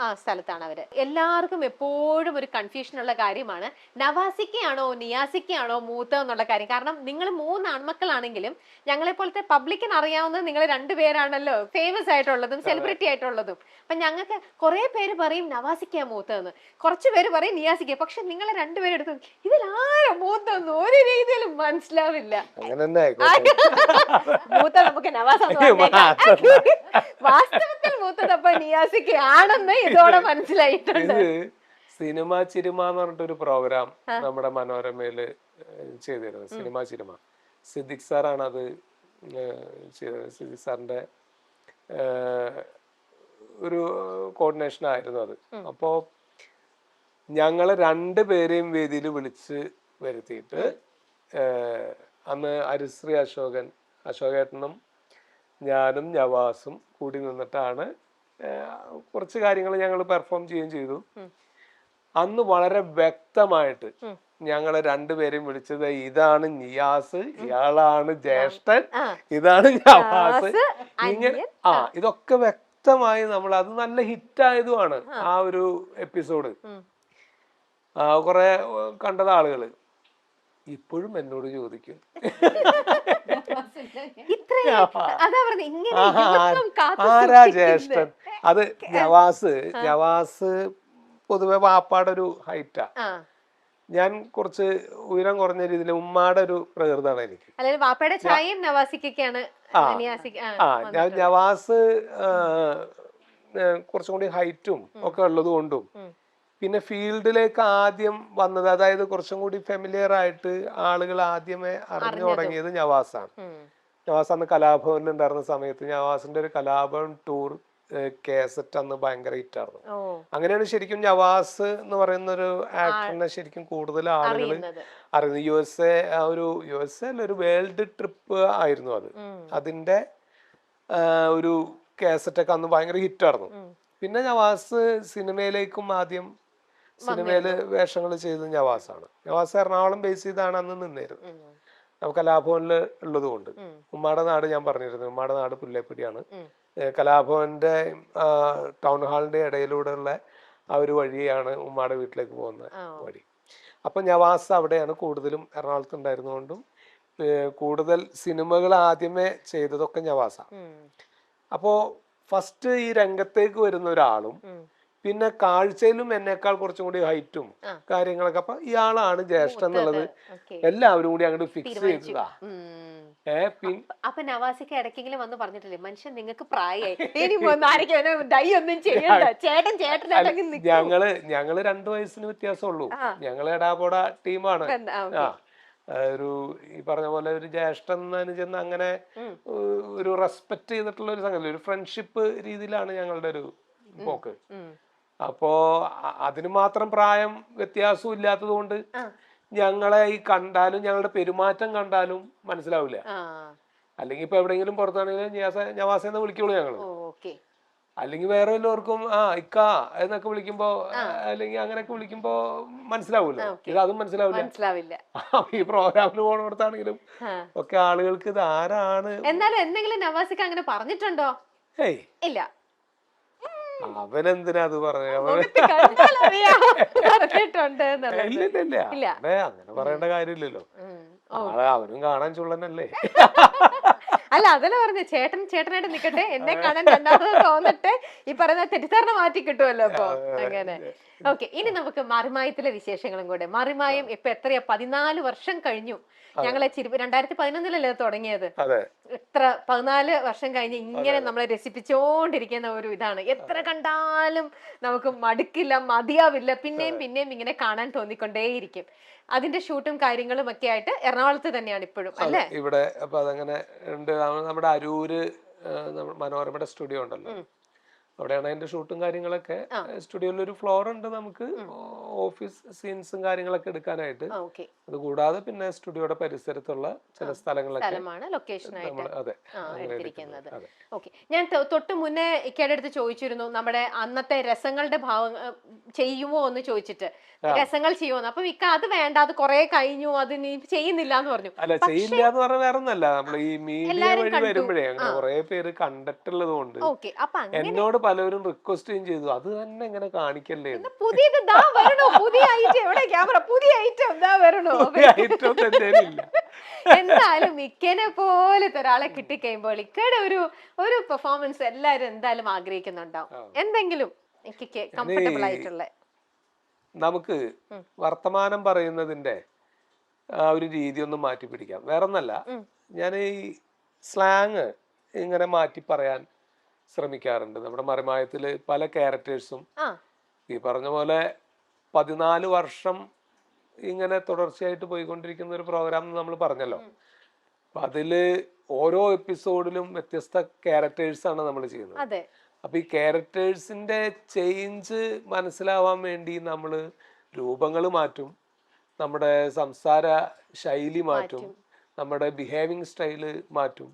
ആ സ്ഥലത്താണ് അവര്. എല്ലാവർക്കും എപ്പോഴും ഒരു കൺഫ്യൂഷൻ ഉള്ള കാര്യമാണ് നവാസിക്കയാണോ നിയാസിക്കയാണോ മൂത്തതെന്നുള്ള കാര്യം. കാരണം നിങ്ങൾ 3 ആൺമക്കളാണെങ്കിലും ഞങ്ങളെ പോലത്തെ പബ്ലിക്കിന് അറിയാവുന്നത് നിങ്ങൾ 2 പേരാണല്ലോ ഫേമസ് ആയിട്ടുള്ളതും സെലിബ്രിറ്റി ആയിട്ടുള്ളതും. അപ്പൊ ഞങ്ങൾക്ക് കുറെ പേര് പറയും നവാസിക്കയാ മൂത്തതെന്ന്, കുറച്ച് പേര് പറയും നിയാസിക്ക. പക്ഷെ നിങ്ങളെ 2 പേരും എടുത്ത് ഇതിലാരോ മൂത്തതെന്ന് ഒരു രീതിയിലും മനസ്സിലാവില്ല. മൂത്ത നമുക്ക് നവാസ് വാസ്തവത്തിൽ മൂത്തത് അപ്പൊ നിയാസിക്കയാണെന്ന് ഇതോടെ മനസ്സിലായിട്ടുണ്ട്. സിനിമ ചിരിമ എന്ന് പറഞ്ഞിട്ടൊരു പ്രോഗ്രാം നമ്മുടെ മനോരമയില് ചെയ്തിരുന്നത്. സിനിമ ചിരിമ സിദ്ദിഖ് സാറാണ് അത് ചെയ്തത്. സിദ്ദിഖ് സാറിന്റെ ഒരു കോർഡിനേഷൻ ആയിരുന്നു അത്. അപ്പോ ഞങ്ങള് 2 പേരെയും വേദിയിൽ വിളിച്ച് വരുത്തിയിട്ട് അന്ന് ഹരിശ്രീ അശോകേട്ടനും ഞാനും നവാസും കൂടി നിന്നിട്ടാണ് കുറച്ച് കാര്യങ്ങൾ ഞങ്ങൾ പെർഫോം ചെയ്യുകയും ചെയ്തു. അന്ന് വളരെ വ്യക്തമായിട്ട് ഞങ്ങളെ 2 പേരെയും വിളിച്ചത് ഇതാണ് നിയാസ്, ഇയാളാണ് ജ്യേഷ്ഠൻ, ഇതാണ് നവാസ്, ഇങ്ങനെ ഇതൊക്കെ വ്യക്തമായി നമ്മൾ അത് നല്ല ഹിറ്റായതുമാണ് ആ ഒരു എപ്പിസോഡ്. കുറെ കണ്ടത് ആളുകള് ഇപ്പോഴും എന്നോട് ചോദിക്കും ആരാ ജ്യേഷ്ഠൻ. അത് നവാസ് പൊതുവെ വാപ്പാടെ ഒരു ഹൈറ്റാ, ഞാൻ കുറച്ച് ഉയരം കുറഞ്ഞ രീതിയിൽ ഉമ്മാടെ ഒരു പ്രകൃതാണ് എനിക്ക്. നവാസ് കുറച്ചും കൂടി ഹൈറ്റും ഒക്കെ ഉള്ളത് കൊണ്ടും പിന്നെ ഫീൽഡിലേക്ക് ആദ്യം വന്നത്, അതായത് കുറച്ചും കൂടി ഫെമിലിയർ ആയിട്ട് ആളുകൾ ആദ്യമേ അറിഞ്ഞു തുടങ്ങിയത് നവാസാണ്. നവാസ് അന്ന് കലാഭവനിൽ ഉണ്ടായിരുന്ന സമയത്ത് നവാസിന്റെ ഒരു കലാഭവൻ ടൂർ കേസറ്റ് അന്ന് ഭയങ്കര ഹിറ്റായിരുന്നു. അങ്ങനെയാണ് ശരിക്കും നവാസ് എന്ന് പറയുന്ന ഒരു ആക്ടറിനെ ശരിക്കും കൂടുതൽ ആളുകൾ അറിയുന്നത്. യു എസ് എ ഒരു വേൾഡ് ട്രിപ്പ് ആയിരുന്നു അത്. അതിന്റെ ഒരു കേസറ്റൊക്കെ അന്ന് ഭയങ്കര ഹിറ്റായിരുന്നു. പിന്നെ നവാസ് സിനിമയിലേക്കും ആദ്യം സിനിമയില് വേഷങ്ങൾ ചെയ്തത് നവാസാണ്. നവാസ് എറണാകുളം ബേസ് ചെയ്താണ് അന്ന് നിന്നിരുന്നത്. നമുക്ക് കലാഭവനില് ഉള്ളത് കൊണ്ട്. ഉമ്മാടെ നാട് ഞാൻ പറഞ്ഞിരുന്നു, ഉമ്മാടെ നാട് പുല്ലേപ്പടിയാണ്. കലാഭവന്റെ ടൗൺ ഹാളിന്റെ ഇടയിലൂടെയുള്ള ആ ഒരു വഴിയാണ് ഉമ്മാടെ വീട്ടിലേക്ക് പോകുന്ന വഴി. അപ്പൊ നവാസ് അവിടെയാണ് കൂടുതലും എറണാകുളത്ത് ഉണ്ടായിരുന്നുകൊണ്ടും കൂടുതൽ സിനിമകൾ ആദ്യമേ ചെയ്തതൊക്കെ നവാസാണ്. അപ്പോ ഫസ്റ്റ് ഈ രംഗത്തേക്ക് വരുന്ന ഒരാളും പിന്നെ കാഴ്ചയിലും എന്നേക്കാൾ കുറച്ചും കൂടി ഹൈറ്റും കാര്യങ്ങളൊക്കെ, അപ്പൊ ഇയാളാണ് ജ്യേഷ്ഠൻ എന്നുള്ളത് എല്ലാവരും കൂടി അങ്ങോട്ട് ഫിക്സ് ചെയ്തതാ. അപ്പൊ നവാസിക്ക് ഇടയ്ക്കെങ്കിലും വന്ന് പറഞ്ഞിട്ടില്ലേ മനുഷ്യൻ നിങ്ങൾക്ക് പ്രായമായി ഞങ്ങള് 2 വയസ്സിന് വ്യത്യാസമുള്ളൂ. ഞങ്ങള് എടാപോട ടീമാണ്. ഒരു ഈ പറഞ്ഞ പോലെ ഒരു ജ്യേഷ്ഠൻ അനുജൻ അങ്ങനെ ഒരു റെസ്പെക്ട് ചെയ്തിട്ടുള്ള ഒരു സംഗതി, ഒരു ഫ്രണ്ട്ഷിപ്പ് രീതിയിലാണ് ഞങ്ങളുടെ ഒരു പോക്ക്. അപ്പോ അതിന് മാത്രം പ്രായം വ്യത്യാസവും ഇല്ലാത്തത് കൊണ്ട് ഞങ്ങളെ ഈ കണ്ടാലും ഞങ്ങളുടെ പെരുമാറ്റം കണ്ടാലും മനസ്സിലാവില്ല. അല്ലെങ്കിൽ ഇപ്പൊ എവിടെയെങ്കിലും പുറത്താണെങ്കിലും നവാസെന്ന് വിളിക്കുള്ളൂ ഞങ്ങള്. അല്ലെങ്കിൽ വേറെ എല്ലാവർക്കും ഇക്ക എന്നൊക്കെ വിളിക്കുമ്പോ അല്ലെങ്കിൽ അങ്ങനെയൊക്കെ വിളിക്കുമ്പോ മനസ്സിലാവൂല്ലോ. ഇത് അതും മനസ്സിലാവില്ല. ഈ പ്രോഗ്രാമിന് പോണോടത്താണെങ്കിലും ഒക്കെ ആളുകൾക്ക് ഇത് ആരാണ്. എന്നാലും എന്തെങ്കിലും നവാസിക്ക് അങ്ങനെ പറഞ്ഞിട്ടുണ്ടോ? ഇല്ല. അവനെന്തിനാ അത് പറഞ്ഞത്? ഇല്ല, അങ്ങനെ പറയേണ്ട കാര്യമില്ലല്ലോ. അവനും കാണാൻ ചുള്ളനല്ലേ. അല്ല അതല്ല പറഞ്ഞ ചേട്ടനായിട്ട് നിക്കട്ടെ, എന്നെ കാണാൻ രണ്ടാമത് തോന്നട്ടെ, ഈ പറയുന്ന തെറ്റിദ്ധാരണ മാറ്റി കിട്ടുമല്ലോ. അപ്പൊ അങ്ങനെ ഓക്കെ. ഇനി നമുക്ക് മറിമായത്തിലെ വിശേഷങ്ങളും കൂടെ. മറിമായം ഇപ്പൊ എത്രയാ 14 വർഷം കഴിഞ്ഞു. ഞങ്ങളെ 2011 തുടങ്ങിയത്. എത്ര 14 വർഷം കഴിഞ്ഞ് ഇങ്ങനെ നമ്മളെ രസിപ്പിച്ചോണ്ടിരിക്കുന്ന ഒരു ഇതാണ്. എത്ര കണ്ടാലും നമുക്ക് മടുക്കില്ല, മതിയാവില്ല, പിന്നെയും പിന്നെയും ഇങ്ങനെ കാണാൻ തോന്നിക്കൊണ്ടേയിരിക്കും. അതിന്റെ ഷൂട്ടും കാര്യങ്ങളും ഒക്കെ ആയിട്ട് എറണാകുളത്ത് തന്നെയാണ് ഇപ്പോഴും അല്ലേ? ഇവിടെ അപ്പൊ അതങ്ങനെ ഉണ്ട്. നമ്മുടെ അരൂര് മനോരമയുടെ സ്റ്റുഡിയോ ഉണ്ടല്ലോ, അവിടെയാണ് അതിന്റെ ഷൂട്ടും കാര്യങ്ങളൊക്കെ. സ്റ്റുഡിയോയിൽ ഒരു ഫ്ലോർ ഉണ്ട് നമുക്ക് ഓഫീസ് സീൻസും കാര്യങ്ങളൊക്കെ എടുക്കാനായിട്ട്. അത് കൂടാതെ പിന്നെ സ്റ്റുഡിയോയുടെ പരിസരത്തുള്ള ചില സ്ഥലങ്ങളൊക്കെ ഞാൻ തൊട്ട് മുന്നേ ഇക്കയുടെ ചോദിച്ചിരുന്നു നമ്മുടെ അന്നത്തെ രസങ്ങളുടെ ഭാവം ചെയ്യുമോ എന്ന് ചോദിച്ചിട്ട്, രസങ്ങൾ ചെയ്യുമോ. അപ്പൊ ഇക്ക അത് വേണ്ട, അത് കുറെ കഴിഞ്ഞു, അത് നീ ചെയ്യുന്നില്ല എന്ന് പറഞ്ഞു. അല്ല, ചെയ്യില്ല എന്ന് പറഞ്ഞാൽ വേറെ ഒന്നല്ല, നമ്മൾ ഈ മീഡിയ വഴി വരുമ്പോഴേ അങ്ങനെ കുറെ പേര് കണ്ടിട്ടുള്ളത് കൊണ്ട് എന്നോട് പലരും റിക്വസ്റ്റ് ചെയ്തു അത് തന്നെ ഇങ്ങനെ കാണിക്കല്ലേ എന്ന്. പുതിയത് ദാ വരണോ, പുതിയ ഐറ്റം എവിടെ ക്യാമറ, പുതിയ ഐറ്റം ദാ വരണോ. ഐറ്റം തന്നെ ഇല്ല. എന്തായാലും ഇക്കനെ പോലത്തെ ഒരാളെ കിട്ടിക്കഴിയുമ്പോൾ ഇക്കയുടെ ഒരു പെർഫോമൻസ് എല്ലാരും എന്തായാലും ആഗ്രഹിക്കുന്നുണ്ടാവും. എന്തെങ്കിലും ഇക്കയ്ക്ക് കംഫർട്ടബിൾ ആയിട്ടുള്ള നമുക്ക് വർത്തമാനം പറയുന്നതിന്റെ ആ ഒരു രീതി ഒന്ന് മാറ്റി പിടിക്കാം. വേറൊന്നല്ല, ഞാൻ ഈ സ്ലാങ് ഇങ്ങനെ മാറ്റി പറയാൻ ശ്രമിക്കാറുണ്ട്. നമ്മുടെ മറിമായത്തില് പല ക്യാരക്ടേഴ്സും ഈ പറഞ്ഞ പോലെ 14 വർഷം ഇങ്ങനെ തുടർച്ചയായിട്ട് പോയിക്കൊണ്ടിരിക്കുന്ന ഒരു പ്രോഗ്രാം നമ്മൾ പറഞ്ഞല്ലോ. അപ്പൊ അതില് ഓരോ എപ്പിസോഡിലും വ്യത്യസ്ത ക്യാരക്ടേഴ്സാണ് നമ്മൾ ചെയ്യുന്നത്. അപ്പൊ ഈ ക്യാരക്ടേഴ്സിന്റെ ചേഞ്ച് മനസ്സിലാവാൻ വേണ്ടി നമ്മൾ രൂപങ്ങൾ മാറ്റും, നമ്മുടെ സംസാര ശൈലി മാറ്റും, നമ്മുടെ ബിഹേവിങ് സ്റ്റൈല് മാറ്റും,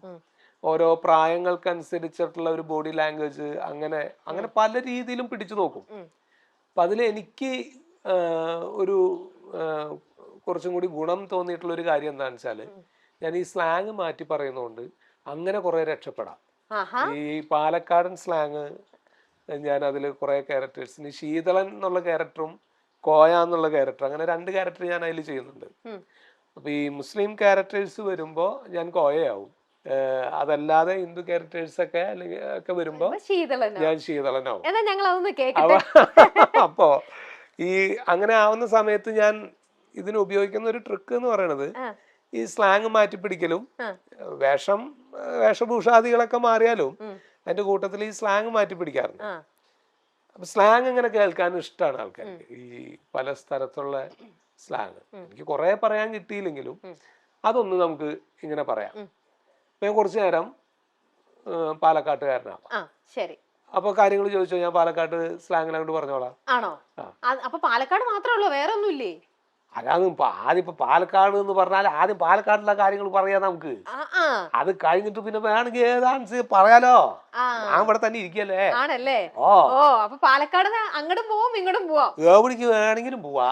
ഓരോ പ്രായങ്ങൾക്കനുസരിച്ചിട്ടുള്ള ഒരു ബോഡി ലാംഗ്വേജ്, അങ്ങനെ അങ്ങനെ പല രീതിയിലും പിടിച്ചു നോക്കും. അപ്പൊ അതിൽ എനിക്ക് ഒരു കുറച്ചും കൂടി ഗുണം തോന്നിയിട്ടുള്ള ഒരു കാര്യം എന്താണെന്ന് വെച്ചാല്, ഞാൻ ഈ സ്ലാങ് മാറ്റി പറയുന്നതുകൊണ്ട് അങ്ങനെ കുറെ രക്ഷപ്പെടാം. ഈ പാലക്കാടൻ സ്ലാങ് ഞാൻ അതിൽ കുറെ ക്യാരക്ടേഴ്സിന്, ശീതളൻ എന്നുള്ള ക്യാരക്ടറും കോയ എന്നുള്ള ക്യാരക്ടർ, അങ്ങനെ 2 ക്യാരക്ടർ ഞാൻ അതിൽ ചെയ്യുന്നുണ്ട്. അപ്പൊ ഈ മുസ്ലിം ക്യാരക്ടേഴ്സ് വരുമ്പോ ഞാൻ കോയയാവും, അതല്ലാതെ ഹിന്ദു ക്യാരക്ടേഴ്സ് ഒക്കെ അല്ലെങ്കിൽ ഒക്കെ വരുമ്പോ ഞാൻ ശീതളനാവും. അപ്പോ ഈ അങ്ങനെ ആവുന്ന സമയത്ത് ഞാൻ ഇതിന് ഉപയോഗിക്കുന്ന ഒരു ട്രിക്ക് എന്ന് പറയുന്നത് ഈ സ്ലാങ് മാറ്റി പിടിക്കലും, വേഷഭൂഷാദികളൊക്കെ മാറിയാലും അതിന്റെ കൂട്ടത്തിൽ ഈ സ്ലാങ് മാറ്റി പിടിക്കാറുണ്ട്. അപ്പൊ സ്ലാങ് ഇങ്ങനെ കേൾക്കാൻ ഇഷ്ടമാണ് ആൾക്കാർക്ക്, ഈ പല സ്ഥലത്തുള്ള സ്ലാങ്. എനിക്ക് കുറെ പറയാൻ കിട്ടിയില്ലെങ്കിലും അതൊന്ന് നമുക്ക് ഇങ്ങനെ പറയാം. ഞാൻ കുറച്ചു നേരം പാലക്കാട്ടുകാരനാവാം. അപ്പൊ കാര്യങ്ങൾ ചോദിച്ചോ, ഞാൻ പാലക്കാട് സ്ലാങ്ങിനോട് പറഞ്ഞോളാം. ആണോ? അപ്പൊ പാലക്കാട് മാത്രമേ ഉള്ളൂ, വേറെ ഒന്നുമില്ലേ? അതാണ് ആദ്യം ഇപ്പൊ പാലക്കാട് എന്ന് പറഞ്ഞാൽ ആദ്യം പാലക്കാടിലെ കാര്യങ്ങൾ പറയാം നമുക്ക്. അത് കഴിഞ്ഞിട്ട് പിന്നെ വേണമെങ്കിൽ ഏതാണ്ട് പറയാലോ. ഞാൻ ഇവിടെ തന്നെ ഇരിക്കല്ലേ. ആണല്ലേ? ഓ, അപ്പൊ പാലക്കാട് അങ്ങോട്ടും പോവാം ഇങ്ങോട്ടും പോവാം, എവിടേക്ക് വേണമെങ്കിലും പോവാ.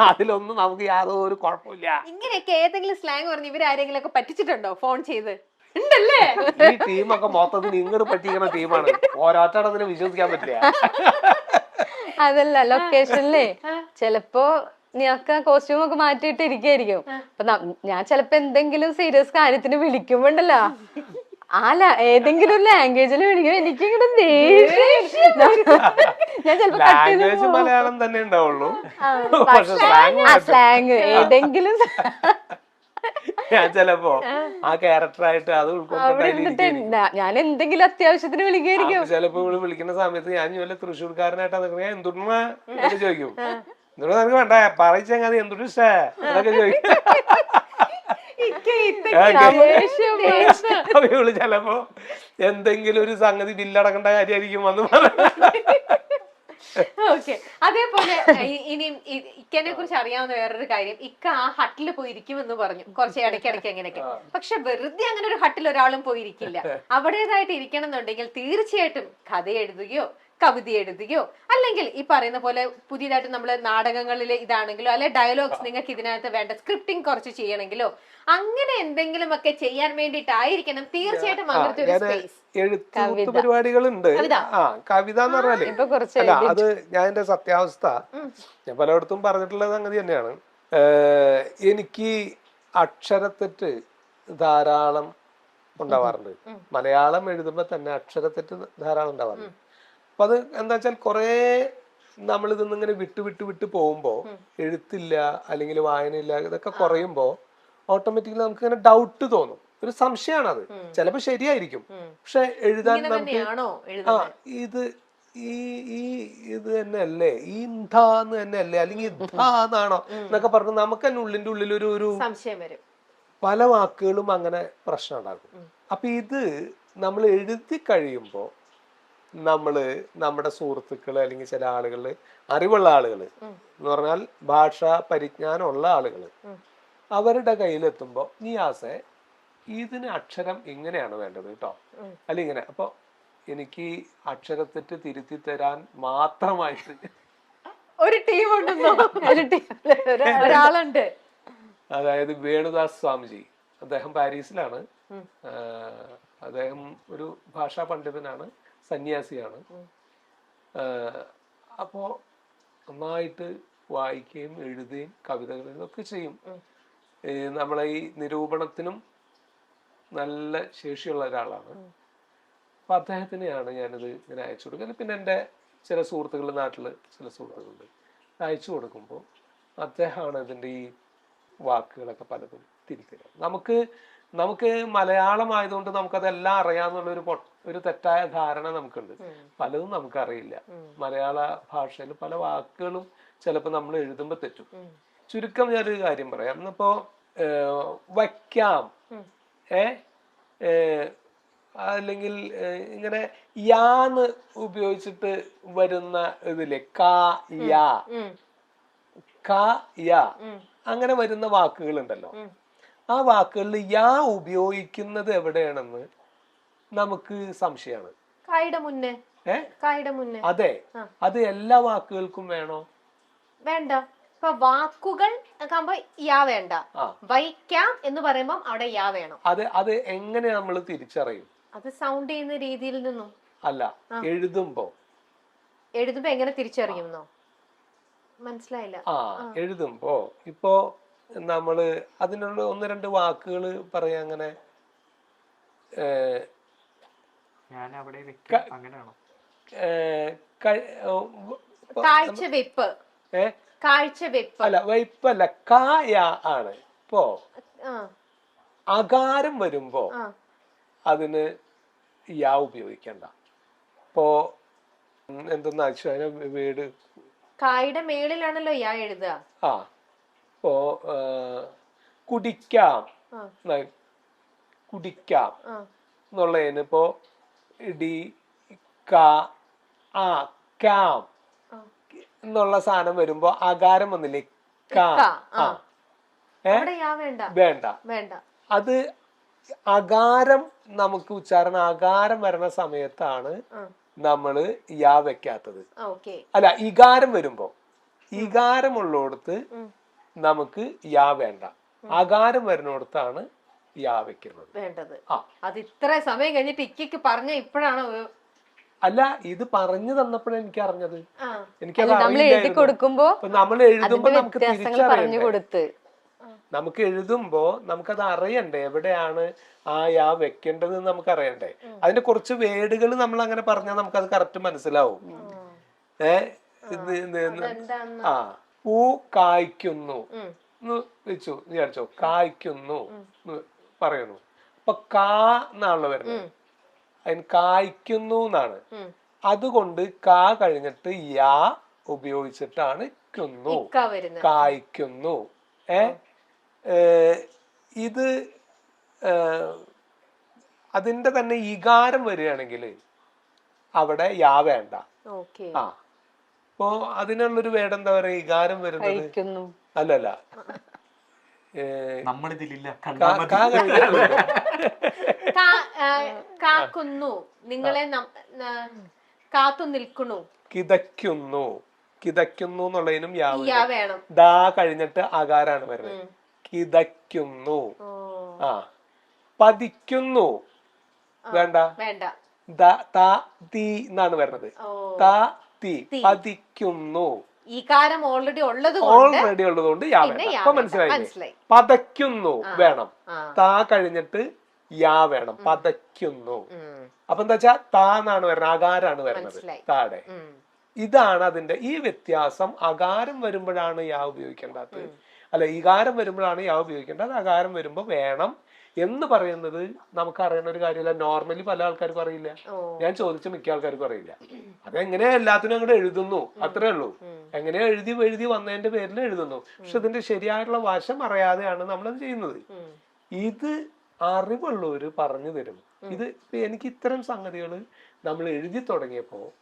അതിലൊന്നും നമുക്ക് യാതൊരു കുഴപ്പമില്ല. ഇങ്ങനെയൊക്കെ ഏതെങ്കിലും സ്ലാങ് പറഞ്ഞ് ഇവരാരെങ്കിലും ഒക്കെ പറ്റിച്ചിട്ടുണ്ടോ ഫോൺ ചെയ്ത്? ഉണ്ടല്ലേ? ഈ ടീമൊക്കെ മൊത്തത്തിൽ ഇങ്ങോട്ട് പറ്റിക്കുന്ന ടീമാണ്, ഓരോരുത്തരതിനെ വിശ്വസിക്കാൻ പറ്റില്ല. അതല്ല, ലൊക്കേഷനിലേ ചിലപ്പോ ഞങ്ങൾക്ക് കോസ്റ്റ്യൂം ഒക്കെ മാറ്റിയിട്ട് ഇരിക്കായിരിക്കും. അപ്പൊ ഞാൻ ചിലപ്പോ എന്തെങ്കിലും സീരിയസ് കാര്യത്തിന് വിളിക്കുമ്പോണ്ടല്ലോ, ഏതെങ്കിലും ഒരു ലാംഗ്വേജിൽ വിളിക്കും, എനിക്കിങ്ങനെ ഞാൻ ചിലപ്പോ മലയാളം തന്നെ ഉണ്ടാവുള്ളൂ, സ്ലാങ് ഏതെങ്കിലും ഞാൻ ചിലപ്പോ ആ ക്യാരക്ടറായിട്ട് അത് ഞാൻ എന്തെങ്കിലും അത്യാവശ്യത്തിന് വിളിക്കായിരിക്കും. ചിലപ്പോ ഇവിടെ വിളിക്കുന്ന സമയത്ത് ഞാൻ വല്ല തൃശ്ശൂർക്കാരനായിട്ടാ നിൽക്കുന്ന, എന്തുട്ടാ എന്നൊക്കെ ചോദിക്കും. എന്തുകൊണ്ട് നിനക്ക് വേണ്ട പറയിച്ചാൽ അത് എന്തുട്ട് ഇഷ്ട എന്നൊക്കെ ചോദിക്കും. ചിലപ്പോ എന്തെങ്കിലും ഒരു സംഗതി ബില്ലടക്കേണ്ട കാര്യമായിരിക്കും വന്ന്. ഓക്കെ, അതേപോലെ ഇനി ഇക്കനെ കുറിച്ച് അറിയാവുന്ന വേറൊരു കാര്യം, ഇക്ക ആ ഹട്ടിൽ പോയിരിക്കുമെന്ന് പറഞ്ഞു കുറച്ച് ഇടയ്ക്കിടയ്ക്ക് അങ്ങനെയൊക്കെ. പക്ഷെ വെറുതെ അങ്ങനെ ഒരു ഹട്ടിൽ ഒരാളും പോയിരിക്കില്ല. അവിടേതായിട്ട് ഇരിക്കണം എന്നുണ്ടെങ്കിൽ തീർച്ചയായിട്ടും കഥ എഴുതുകയോ കവിത എഴുതുകയോ, അല്ലെങ്കിൽ ഈ പറയുന്ന പോലെ പുതിയതായിട്ട് നമ്മള് നാടകങ്ങളിലെ ഇതാണെങ്കിലോ, അല്ലെ ഡയലോഗ്സ് നിങ്ങൾക്ക് ഇതിനകത്ത് വേണ്ട സ്ക്രിപ്റ്റിംഗ് കുറച്ച് ചെയ്യണമെങ്കിലോ, അങ്ങനെ എന്തെങ്കിലും ഒക്കെ ചെയ്യാൻ വേണ്ടിയിട്ടായിരിക്കണം തീർച്ചയായിട്ടും അങ്ങനത്തെ ഒരു സ്പേസ്. എഴുത്ത് പരിപാടികളുണ്ട്. കവിത എന്ന് പറഞ്ഞാല് അല്ല, അത് ഞാൻ എന്റെ സത്യാവസ്ഥ ഞാൻ പലയിടത്തും പറഞ്ഞിട്ടുള്ള സംഗതി തന്നെയാണ്. എനിക്ക് അക്ഷരത്തെറ്റ് ധാരാളം ഉണ്ടാവാറുണ്ട്. മലയാളം എഴുതുമ്പോ തന്നെ അക്ഷരത്തെറ്റ് ധാരാളം ഉണ്ടാവാറുണ്ട്. അപ്പൊ അത് എന്താ വെച്ചാൽ കുറെ നമ്മൾ ഇതൊന്നിങ്ങനെ വിട്ട് പോകുമ്പോ, എഴുത്തില്ല അല്ലെങ്കിൽ വായനയില്ല ഇതൊക്കെ കുറയുമ്പോ ഓട്ടോമാറ്റിക്കലി നമുക്ക് ഇങ്ങനെ ഡൗട്ട് തോന്നും, ഒരു സംശയമാണ്. അത് ചിലപ്പോ ശരിയായിരിക്കും, പക്ഷെ എഴുതാൻ നമുക്ക് ഇത് ഇത് തന്നെ അല്ലേ, ഈ ധാന്ന് തന്നെ അല്ലേ, അല്ലെങ്കിൽ ധാന്നാണോ എന്നൊക്കെ പറഞ്ഞ് നമുക്ക് തന്നെ ഉള്ളിന്റെ ഉള്ളിൽ ഒരു സംശയം വരും. പല വാക്കുകളും അങ്ങനെ പ്രശ്നം ഉണ്ടാക്കും. അപ്പൊ ഇത് നമ്മൾ എഴുതി കഴിയുമ്പോ നമ്മള് നമ്മുടെ സുഹൃത്തുക്കള് അല്ലെങ്കിൽ ചില ആളുകള്, അറിവുള്ള ആളുകള് എന്ന് പറഞ്ഞാൽ ഭാഷാ പരിജ്ഞാനമുള്ള ആളുകള്, അവരുടെ കയ്യിലെത്തുമ്പോ നിയാസെ ഇതിന് അക്ഷരം ഇങ്ങനെയാണ് വേണ്ടത് കേട്ടോ, അല്ല ഇങ്ങനെ. അപ്പൊ എനിക്ക് അക്ഷരത്തെറ്റ് തിരുത്തി തരാൻ മാത്രമായിട്ട് ഒരു ടീം ഒരാളുണ്ട്. അതായത് വേണുദാസ് സ്വാമിജി, അദ്ദേഹം പാരീസിലാണ്. അദ്ദേഹം ഒരു ഭാഷാ പണ്ഡിതനാണ്, സന്യാസിയാണ്. അപ്പോ നന്നായിട്ട് വായിക്കുകയും എഴുതുകയും കവിതകളും ഒക്കെ ചെയ്യും. നമ്മളെ ഈ നിരൂപണത്തിനും നല്ല ശേഷിയുള്ള ഒരാളാണ്. അപ്പൊ അദ്ദേഹത്തിനെയാണ് ഞാനിത് ഇങ്ങനെ അയച്ചു കൊടുക്കുന്നത്. പിന്നെ എൻ്റെ ചില സുഹൃത്തുക്കൾ, നാട്ടിൽ ചില സുഹൃത്തുക്കളുണ്ട്, അയച്ചു കൊടുക്കുമ്പോൾ അദ്ദേഹമാണ് ഇതിൻ്റെ ഈ വാക്കുകളൊക്കെ പലതും തിരിത്തരുക. നമുക്ക് മലയാളം ആയതുകൊണ്ട് നമുക്കതെല്ലാം അറിയാമെന്നുള്ളൊരു ഒരു തെറ്റായ ധാരണ നമുക്കുണ്ട്. പലതും നമുക്കറിയില്ല. മലയാള ഭാഷയിൽ പല വാക്കുകളും ചിലപ്പോൾ നമ്മൾ എഴുതുമ്പോൾ തെറ്റും. ചുരുക്കം ഞാനൊരു കാര്യം പറയാം. ഇന്നിപ്പോ വയ്ക്കാം, അല്ലെങ്കിൽ ഇങ്ങനെ യാന്ന് ഉപയോഗിച്ചിട്ട് വരുന്ന ഇതില്ലേ, കാ യാ, കാ യാ, അങ്ങനെ വരുന്ന വാക്കുകൾ ഉണ്ടല്ലോ. ആ വാക്കുകളിൽ യാ ഉപയോഗിക്കുന്നത് എവിടെയാണെന്ന് നമുക്ക് സംശയമാണ്. അതെ, അത് എല്ലാ വാക്കുകൾക്കും വേണോ? വേണ്ട. ഇപ്പൊ വാക്കുകൾ ആകുമ്പോ യാ വേണ്ട. വയ്ക്കാം എന്ന് പറയുമ്പോൾ അവിടെ യാ വേണം. അത് എങ്ങനെ നമ്മൾ തിരിച്ചറിയും? അത് സൗണ്ട് ചെയ്യുന്ന രീതിയിൽ നിന്നും അല്ല, എഴുതുമ്പോ എങ്ങനെ തിരിച്ചറിയുന്നോ? മനസ്സിലായില്ല. എഴുതുമ്പോ ഇപ്പോ നമ്മള് അതിനുള്ള ഒന്ന് രണ്ട് വാക്കുകൾ പറയാ. അങ്ങനെ അല്ല, വെയ്പ്പല്ല, കായ ആണ്. ഇപ്പോ അകാരം വരുമ്പോ അതിന് യാ ഉപയോഗിക്കണ്ട. ഇപ്പോ എന്തെന്നാ വീട് കായുടെ മേളിലാണല്ലോ യാ എഴുതുക. ഇപ്പോ കുടിക്കാം, കുടിക്കാം എന്നുള്ളതിന് ഇപ്പോ ഇടി കാം എന്നുള്ള സാധനം വരുമ്പോ അകാരം വന്നില്ലേ, വേണ്ട. അത് അകാരം, നമുക്ക് ഉച്ചാരണം അകാരം വരണ സമയത്താണ് നമ്മള് യാ വെക്കാത്തത്. അല്ല, ഇകാരം വരുമ്പോ, ഇകാരമുള്ളടത്ത് നമുക്ക് യാ വേണ്ട. അകാരം വരുന്നിടത്താണ് യാ വെക്കുന്നത് വേണ്ടത്. അത് ഇത്ര സമയം കഴിഞ്ഞിട്ട് ഇക്കയ്ക്ക് പറഞ്ഞ ഇപ്പോഴാണ്. അല്ല, ഇത് പറഞ്ഞു തന്നപ്പോഴാണ് എനിക്ക് അറിഞ്ഞത്. എനിക്കത് നമ്മൾ എഴുതുമ്പോ നമുക്ക് തിരിച്ചറിയണ്ടേ? നമുക്ക് എഴുതുമ്പോ നമുക്കത് അറിയണ്ടേ, എവിടെയാണ് ആ യാ വെക്കേണ്ടത് നമുക്ക് അറിയണ്ടേ. അതിന്റെ കുറച്ച് വേർഡുകൾ നമ്മൾ അങ്ങനെ പറഞ്ഞാൽ നമുക്കത് കറക്റ്റ് മനസ്സിലാവും. പൂ കായ്ക്കുന്നു വെച്ചു വിചാരിച്ചോ, കായ്ക്കുന്നു പറയുന്നു. അപ്പൊ കാ എന്നാണല്ലോ വരുന്നത്, അതിന് കായ്ക്കുന്നു എന്നാണ്. അതുകൊണ്ട് കാ കഴിഞ്ഞിട്ട് യാ ഉപയോഗിച്ചിട്ടാണ് ക്കുന്നു, കായ്ക്കുന്നു. ഇത് അതിന്റെ തന്നെ ഇകാരം വരികയാണെങ്കിൽ അവിടെ യാ വേണ്ട. അപ്പോ അതിനുള്ളൊരു വേർഡ് എന്താ പറയാ, ഇകാരം വരുന്നത്. അല്ലല്ല, കാക്കുന്നു, നിങ്ങളെ കാത്തു നിൽക്കുന്നു, കിതയ്ക്കുന്നു. കിതയ്ക്കുന്നു എന്നുള്ളതിനും യാ വേണം. ദാ കഴിഞ്ഞിട്ട് അകാരാണ് വരുന്നത്. കിതയ്ക്കുന്നു. പതിക്കുന്നു വേണ്ട, എന്നാണ് വരുന്നത്. പതിക്കുന്നു. ഓൾറെഡി ഉള്ളത് കൊണ്ട് യാ വേണ്ട. അപ്പൊ മനസ്സിലായി. പതയ്ക്കുന്നു വേണം, താ കഴിഞ്ഞിട്ട് യാ വേണം. പതയ്ക്കുന്നു. അപ്പൊ എന്താ വെച്ചാ താ എന്നാണ് വരുന്നത്, അകാരാണ് വരുന്നത് താടെ. ഇതാണ് അതിന്റെ ഈ വ്യത്യാസം. അകാരം വരുമ്പോഴാണ് യാ ഉപയോഗിക്കേണ്ടത്, അല്ല ഇകാരം വരുമ്പോഴാണ് യാ ഉപയോഗിക്കേണ്ടത്. അകാരം വരുമ്പോ വേണം എന്ന് പറയുന്നത് നമുക്ക് അറിയുന്ന ഒരു കാര്യമല്ല. നോർമലി പല ആൾക്കാർക്കും അറിയില്ല. ഞാൻ ചോദിച്ച മിക്ക ആൾക്കാർക്കും അറിയില്ല. അതെങ്ങനെയാ എല്ലാത്തിനും അങ്ങോട്ട് എഴുതുന്നു, അത്രേ ഉള്ളൂ. എങ്ങനെയോ എഴുതി വന്നതിന്റെ പേരിൽ എഴുതുന്നു. പക്ഷെ ഇതിന്റെ ശരിയായിട്ടുള്ള വശം അറിയാതെയാണ് നമ്മളത് ചെയ്യുന്നത്. ഇത് അറിവുള്ളവര് പറഞ്ഞു തരും. ഇത് എനിക്ക് ഇത്തരം സംഗതികൾ നമ്മൾ എഴുതി തുടങ്ങിയപ്പോ